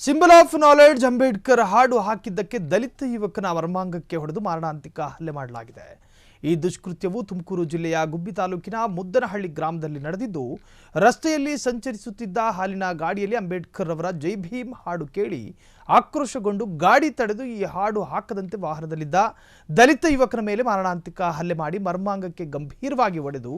Symbol of knowledge Ambedkar ಹಾಡು ಹಾಕಿದ್ದಕ್ಕೆ ದಲಿತ ಯುವಕನ ಮರ್ಮಾಂಗಕ್ಕೆ ಹೊಡೆದು ಮಾರಣಾಂತಿಕ ಹಲ್ಲೆ ಮಾಡಲಾಗಿದೆ. ಈ ದುಷ್ಕೃತ್ಯವು ತುಮಕೂರು ಜಿಲ್ಲೆಯ ಗುಬ್ಬಿ ತಾಲೂಕಿನ ಮುದ್ದನಹಳ್ಳಿ ಗ್ರಾಮದಲ್ಲಿ ನಡೆದಿದ್ದು, ರಸ್ತೆಯಲ್ಲಿ ಸಂಚರಿಸುತ್ತಿದ್ದ ಹಾಲಿನ ಗಾಡಿಯಲ್ಲಿ ಅಂಬೇಡ್ಕರ್ ಅವರ ಜೈ ಭೀಮ್ ಹಾಡು ಕೇಳಿ ಆಕ್ರೋಶಗೊಂಡು ಗಾಡಿ ತಡೆದು ಈ ಹಾಡು ಹಾಕದಂತೆ ವಾಹನದಲ್ಲಿದ್ದ ದಲಿತ ಯುವಕನ ಮೇಲೆ ಮಾರಣಾಂತಿಕ ಹಲ್ಲೆ ಮಾಡಿ ಮರ್ಮಾಂಗಕ್ಕೆ ಗಂಭೀರವಾಗಿ ಹೊಡೆದು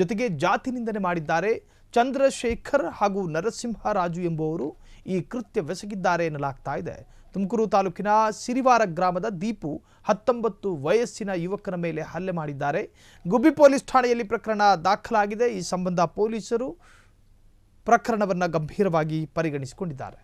ಜೊತೆಗೆ ಜಾತಿ ನಿಂದನೆ ಮಾಡಿದ್ದಾರೆ. ಚಂದ್ರಶೇಖರ್ ಹಾಗೂ ನರಸಿಂಹರಾಜು ಎಂಬುವರು ಈ ಕೃತ್ಯವೆಸಗಿದ್ದಾರೆ ಎನ್ನಲಾಗ್ತಾ ಇದೆ. ತುಮಕೂರು ತಾಲೂಕಿನ ಸಿರಿವಾರ ಗ್ರಾಮದ ದೀಪು 19 ವಯಸ್ಸಿನ ಯುವಕನ ಮೇಲೆ ಹಲ್ಲೆ ಮಾಡಿದ್ದಾರೆ. ಗುಬ್ಬಿ ಪೊಲೀಸ್ ಠಾಣೆಯಲ್ಲಿ ಪ್ರಕರಣ ದಾಖಲಾಗಿದೆ. ಈ ಸಂಬಂಧ ಪೊಲೀಸರು ಪ್ರಕರಣವನ್ನು ಗಂಭೀರವಾಗಿ ಪರಿಗಣಿಸಿಕೊಂಡಿದ್ದಾರೆ.